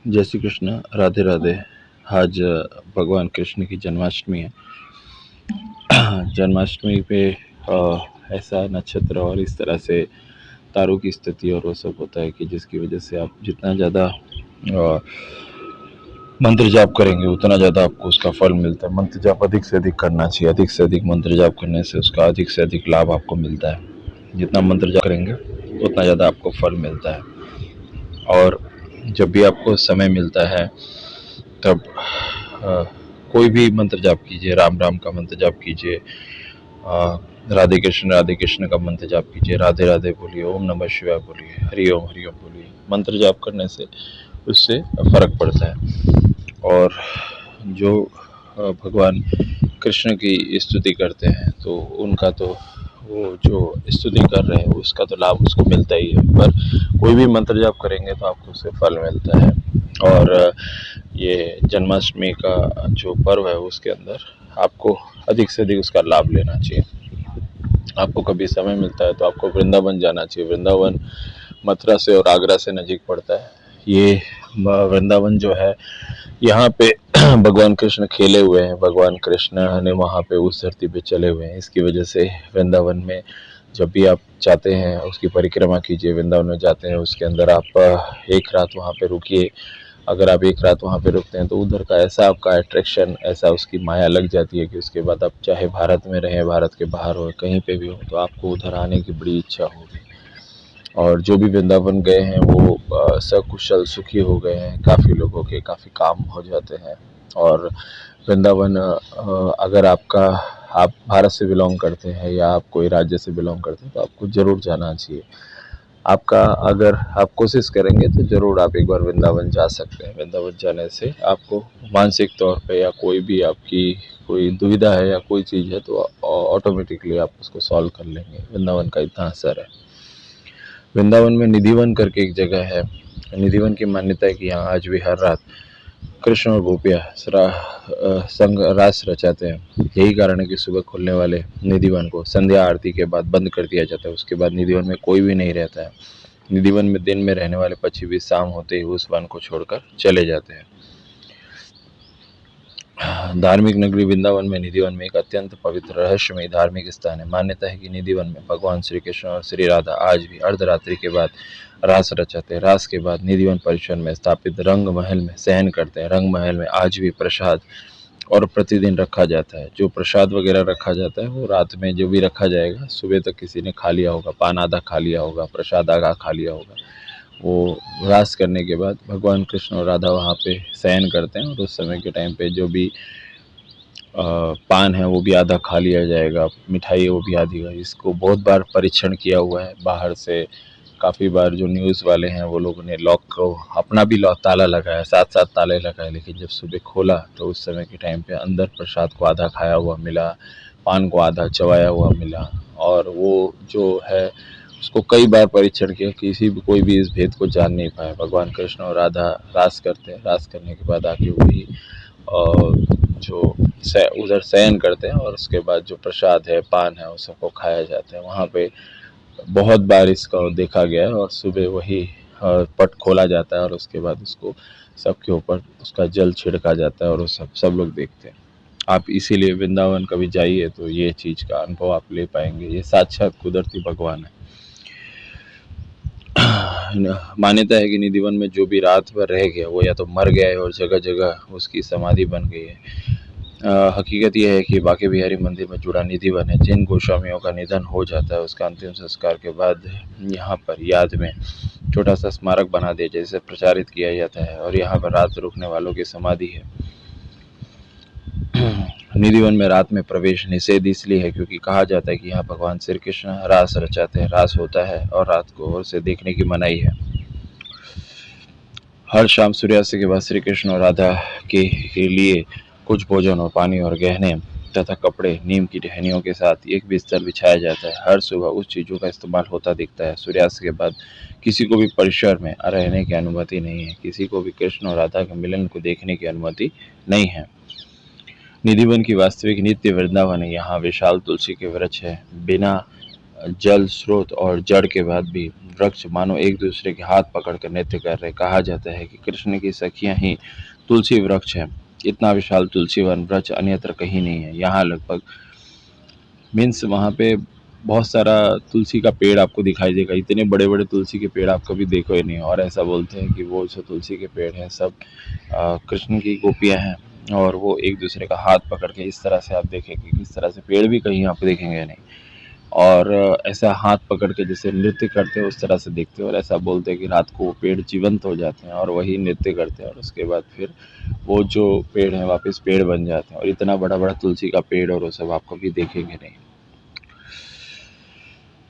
जय श्री कृष्ण, राधे राधे। आज भगवान कृष्ण की जन्माष्टमी है। जन्माष्टमी पे ऐसा नक्षत्र और इस तरह से तारों की स्थिति और वो सब होता है कि जिसकी वजह से आप जितना ज़्यादा मंत्र जाप करेंगे उतना ज़्यादा आपको उसका फल मिलता है। मंत्र जाप अधिक से अधिक करना चाहिए। अधिक से अधिक मंत्र जाप करने से उसका अधिक से अधिक लाभ आपको मिलता है। जितना मंत्र जाप करेंगे उतना ज़्यादा आपको फल मिलता है। और जब भी आपको समय मिलता है तब कोई भी मंत्र जाप कीजिए। राम राम का मंत्र जाप कीजिए, राधे कृष्ण का मंत्र जाप कीजिए, राधे राधे बोलिए, ओम नमः शिवाय बोलिए, हरि ओम बोलिए। मंत्र जाप करने से उससे फर्क पड़ता है। और जो भगवान कृष्ण की स्तुति करते हैं तो उनका तो वो जो स्तुति कर रहे हैं उसका तो लाभ उसको मिलता ही है, पर कोई भी मंत्र जाप करेंगे तो आपको उससे फल मिलता है। और ये जन्माष्टमी का जो पर्व है उसके अंदर आपको अधिक से अधिक उसका लाभ लेना चाहिए। आपको कभी समय मिलता है तो आपको वृंदावन जाना चाहिए। वृंदावन मथुरा से और आगरा से नज़ीक पड़ता है। ये वृंदावन जो है यहाँ पे भगवान कृष्ण खेले हुए हैं। भगवान कृष्ण ने वहाँ पे उस धरती पे चले हुए हैं। इसकी वजह से वृंदावन में जब भी आप चाहते हैं उसकी परिक्रमा कीजिए। वृंदावन में जाते हैं उसके अंदर आप एक रात वहाँ पे रुकिए। अगर आप एक रात वहाँ पे रुकते हैं तो उधर का ऐसा आपका अट्रैक्शन, ऐसा उसकी माया लग जाती है कि उसके बाद आप चाहे भारत में रहें, भारत के बाहर हो, कहीं पे भी हो, तो आपको उधर आने की बड़ी इच्छा होगी। और जो भी वृंदावन गए हैं वो सकुशल सुखी हो गए हैं। काफ़ी लोगों के काफ़ी काम हो जाते हैं। और वृंदावन अगर आप भारत से बिलोंग करते हैं या आप कोई राज्य से बिलोंग करते हैं तो आपको ज़रूर जाना चाहिए। अगर आप कोशिश करेंगे तो ज़रूर आप एक बार वृंदावन जा सकते हैं। वृंदावन जाने से आपको मानसिक तौर पे या कोई भी आपकी कोई दुविधा है या कोई चीज़ है तो ऑटोमेटिकली आप उसको सॉल्व कर लेंगे। वृंदावन का इतना असर है। वृंदावन में निधिवन करके एक जगह है। निधिवन की मान्यता है कि यहाँ आज भी हर रात कृष्ण और गोपियाँ संग रास रचाते हैं। यही कारण है कि सुबह खुलने वाले निधिवन को संध्या आरती के बाद बंद कर दिया जाता है। उसके बाद निधिवन में कोई भी नहीं रहता है। निधिवन में दिन में रहने वाले पक्षी भी शाम होते ही उस वन को छोड़कर चले जाते हैं। धार्मिक नगरी वृंदावन में निधिवन में एक अत्यंत पवित्र रहस्यमय धार्मिक स्थान है। मान्यता है कि निधिवन में भगवान श्री कृष्ण और श्री राधा आज भी अर्धरात्रि के बाद रास रचाते हैं। रास के बाद निधिवन परिसर में स्थापित रंग महल में शयन करते हैं। रंग महल में आज भी प्रसाद और प्रतिदिन रखा जाता है। जो प्रसाद वगैरह रखा जाता है वो रात में जो भी रखा जाएगा सुबह तक किसी ने खा लिया होगा। पान आधा खा लिया होगा, प्रसाद आधा खा लिया होगा। वो रास करने के बाद भगवान कृष्ण और राधा वहाँ पे शयन करते हैं और उस समय के टाइम पे जो भी पान है वो भी आधा खा लिया जाएगा, मिठाई है वो भी आधी। इसको बहुत बार परीक्षण किया हुआ है बाहर से। काफ़ी बार जो न्यूज़ वाले हैं वो लोगों ने लॉक को अपना भी लॉक ताला लगाया, साथ साथ ताले लगाए, लेकिन जब सुबह खोला तो उस समय के टाइम पे अंदर प्रसाद को आधा खाया हुआ मिला, पान को आधा चबाया हुआ मिला। और वो जो है उसको कई बार परीक्षण किया, कोई भी इस भेद को जान नहीं पाया। भगवान कृष्ण और राधा रास करते हैं। रास करने के बाद आके वही जो उधर शयन करते हैं और उसके बाद जो प्रसाद है, पान है, उस सबको खाया जाता है। वहाँ पे बहुत बार इसका देखा गया है और सुबह वही पट खोला जाता है और उसके बाद उसको सबके ऊपर उसका जल छिड़का जाता है और वो सब लोग देखते हैं। आप इसीलिए वृंदावन कभी जाइए तो ये चीज़ का अनुभव आप ले पाएंगे। ये साक्षात कुदरती भगवान है। मान्यता है कि निधिवन में जो भी रात भर रह गया वो या तो मर गया है और जगह जगह उसकी समाधि बन गई है। हकीकत यह है कि बांके बिहारी मंदिर में जुड़ा निधिवन है। जिन गोस्वामियों का निधन हो जाता है उसका अंतिम संस्कार के बाद यहाँ पर याद में छोटा सा स्मारक बना दिया जैसे प्रचारित किया जाता है और यहाँ पर रात रुकने वालों की समाधि है। निधिवन में रात में प्रवेश निषेध इसलिए है क्योंकि कहा जाता है कि यहाँ भगवान श्री कृष्ण रास रचाते हैं। रास होता है और रात को और से देखने की मनाही है। हर शाम सूर्यास्त के बाद श्री कृष्ण और राधा के लिए कुछ भोजन और पानी और गहने तथा कपड़े नीम की टहनियों के साथ एक बिस्तर बिछाया जाता है। हर सुबह उस चीज़ों का इस्तेमाल होता दिखता है। सूर्यास्त के बाद किसी को भी परिसर में रहने की अनुमति नहीं है। किसी को भी कृष्ण और राधा के मिलन को देखने की अनुमति नहीं है। निधिवन की वास्तविक नित्य वृंदावन है। यहाँ विशाल तुलसी के वृक्ष है। बिना जल स्रोत और जड़ के बाद भी वृक्ष मानो एक दूसरे के हाथ पकड़कर नृत्य कर रहे। कहा जाता है कि कृष्ण की सखियां ही तुलसी वृक्ष है। इतना विशाल तुलसी वन वृक्ष अन्यत्र कहीं नहीं है। यहाँ लगभग मीन्स वहाँ पे बहुत सारा तुलसी का पेड़ आपको दिखाई देगा। इतने बड़े बड़े तुलसी के पेड़ आप कभी देखो ही नहीं। और ऐसा बोलते हैं कि वो जो तुलसी के पेड़ हैं सब कृष्ण की गोपियाँ हैं, और वो एक दूसरे का हाथ पकड़ के इस तरह से आप देखेंगे, इस तरह से पेड़ भी कहीं आप देखेंगे नहीं। और ऐसा हाथ पकड़ के जैसे नृत्य करते हैं उस तरह से देखते हैं। और ऐसा बोलते हैं कि रात को वो पेड़ जीवंत हो जाते हैं और वही नृत्य करते हैं, और उसके बाद फिर वो जो पेड़ हैं वापस पेड़ बन जाते हैं। और इतना बड़ा बड़ा तुलसी का पेड़ और वो सब आप कभी देखेंगे नहीं।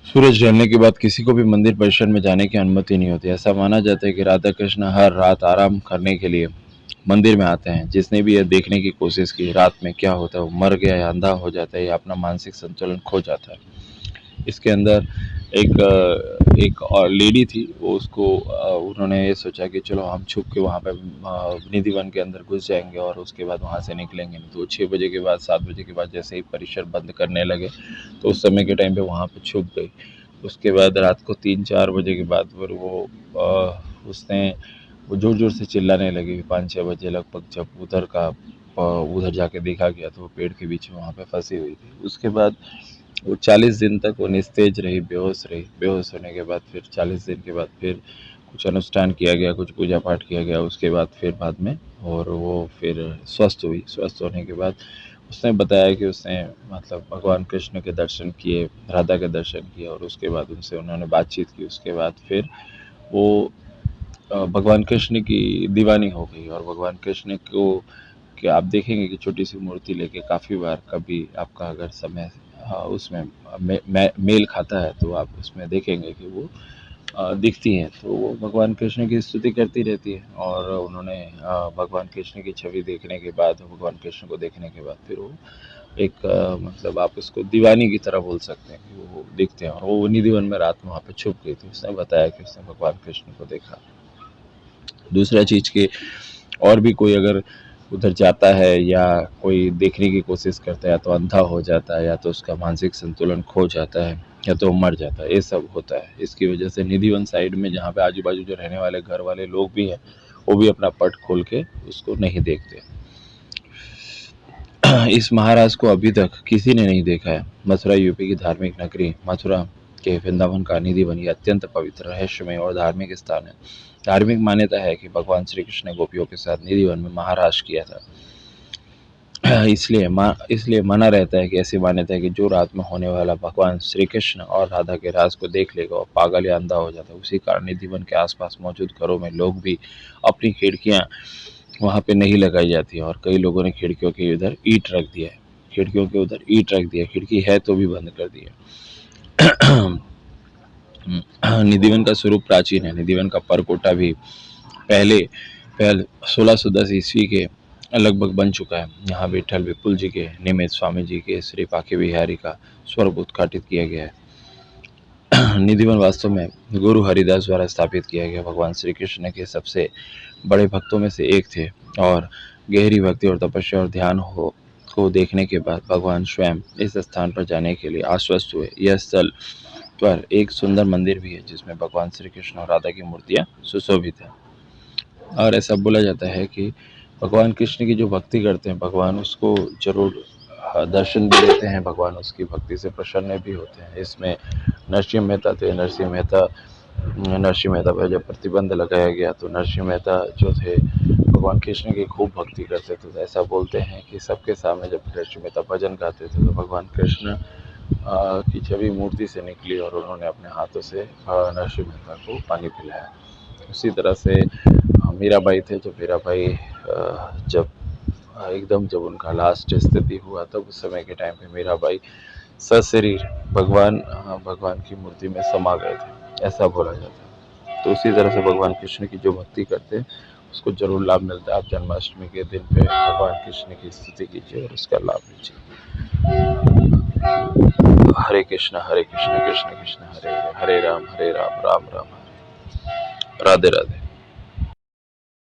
सूरज ढलने के बाद किसी को भी मंदिर परिसर में जाने की अनुमति नहीं होती। ऐसा माना जाता है कि राधा कृष्ण हर रात आराम करने के लिए मंदिर में आते हैं। जिसने भी यह देखने की कोशिश की रात में क्या होता है, वो मर गया या अंधा हो जाता है या अपना मानसिक संतुलन खो जाता है। इसके अंदर एक और लेडी थी, वो उसको उन्होंने ये सोचा कि चलो हम छुप के वहाँ पे निधि वन के अंदर घुस जाएंगे और उसके बाद वहाँ से निकलेंगे नहीं। तो 6 बजे के बाद 7 बजे के बाद जैसे ही परिसर बंद करने लगे तो उस समय के टाइम पे वहाँ पे छुप गई। उसके बाद रात को 3-4 बजे के बाद फिर उसने वो ज़ोर ज़ोर से चिल्लाने लगी। 5-6 बजे लगभग जब उधर जाके देखा गया तो वो पेड़ के बीच में वहाँ पे फंसी हुई थी। उसके बाद वो 40 दिन तक वो निस्तेज रही, बेहोश रही। बेहोश होने के बाद फिर 40 दिन के बाद फिर कुछ अनुष्ठान किया गया, कुछ पूजा पाठ किया गया। उसके बाद फिर बाद में और वो फिर स्वस्थ हुई। स्वस्थ होने के बाद उसने बताया कि उसने मतलब भगवान कृष्ण के दर्शन किए, राधा के दर्शन किए, और उसके बाद उनसे उन्होंने बातचीत की। उसके बाद फिर वो भगवान कृष्ण की दीवानी हो गई। और भगवान कृष्ण को कि आप देखेंगे कि छोटी सी मूर्ति लेके काफ़ी बार कभी आपका अगर समय उसमें मेल खाता है तो आप उसमें देखेंगे कि वो दिखती हैं। तो वो भगवान कृष्ण की स्तुति करती रहती है। और उन्होंने भगवान कृष्ण की छवि देखने के बाद, भगवान कृष्ण को देखने के बाद फिर वो एक मतलब आप उसको दीवानी की तरह बोल सकते हैं कि वो दिखते हैं। और वो निधि वन में रात में वहाँ पे छुप गई थी। उसने बताया कि उसने भगवान कृष्ण को देखा। दूसरा चीज़ कि और भी कोई अगर उधर जाता है या कोई देखने की कोशिश करता है, या तो अंधा हो जाता है, या तो उसका मानसिक संतुलन खो जाता है, या तो मर जाता है। ये सब होता है। इसकी वजह से निधिवन साइड में जहाँ पे आजू बाजू जो रहने वाले घर वाले लोग भी हैं वो भी अपना पट खोल के उसको नहीं देखते। इस महाराज को अभी तक किसी ने नहीं देखा है। मथुरा यूपी की धार्मिक नगरी मथुरा के वृंदावन का निधि वन ये अत्यंत पवित्र, रहस्यमय और धार्मिक स्थान है। धार्मिक मान्यता है कि भगवान श्री कृष्ण ने गोपियों के साथ निधि वन में महाराज किया था। इसलिए माना रहता है कि ऐसी मान्यता है कि जो रात में होने वाला भगवान श्री कृष्ण और राधा के राज को देख लेगा और पागल या अंधा हो जाता है। उसी कारण निधि वन के आसपास मौजूद घरों में लोग भी अपनी खिड़कियां वहाँ पे नहीं लगाई जाती है। और कई लोगों ने खिड़कियों के उधर ईंट रख दिया है। खिड़कियों के उधर ईंट रख दिया, खिड़की है तो भी बंद कर दिया। निधिवन का स्वरूप प्राचीन है। निधिवन का परकोटा भी पहले 1610 ईस्वी के लगभग बन चुका है। यहाँ विठल विपुल जी के निमित्त स्वामी जी के श्री पाखे बिहारी का स्वरूप उद्घाटित किया गया है। निधिवन वास्तव में गुरु हरिदास द्वारा स्थापित किया गया। भगवान श्री कृष्ण के सबसे बड़े भक्तों में से एक थे, और गहरी भक्ति और तपस्या और ध्यान को देखने के बाद भगवान स्वयं इस स्थान पर जाने के लिए आश्वस्त हुए। यह स्थल पर एक सुंदर मंदिर भी है जिसमें भगवान श्री कृष्ण और राधा की मूर्तियां सुशोभित है। और ऐसा बोला जाता है कि भगवान कृष्ण की जो भक्ति करते हैं भगवान उसको जरूर दर्शन भी देते हैं। भगवान उसकी भक्ति से प्रसन्न भी होते हैं। इसमें नरसिंह मेहता थे। नरसिंह मेहता पर जब प्रतिबंध लगाया गया तो नरसिंह मेहता जो थे भगवान कृष्ण की खूब भक्ति करते थे। तो ऐसा बोलते हैं कि सबके सामने जब नरसिंह मेहता भजन गाते थे तो भगवान कृष्ण की छवि मूर्ति से निकली और उन्होंने अपने हाथों से नरसिंह मेहता को पानी पिलाया। उसी तरह से मीराबाई थे। तो मीराबाई जब जब उनका लास्ट स्थिति हुआ तब उस समय के टाइम पे मीराबाई सशरीर भगवान की मूर्ति में समा गए थे, ऐसा बोला जाता है। तो उसी तरह से भगवान कृष्ण की जो भक्ति करते हैं उसको जरूर लाभ मिलता है। आप जन्माष्टमी के दिन पे भगवान कृष्ण की स्तुति कीजिए और उसका लाभ लीजिए। हरे कृष्ण कृष्ण कृष्ण हरे हरे, हरे राम राम राम हरे। राधे राधे।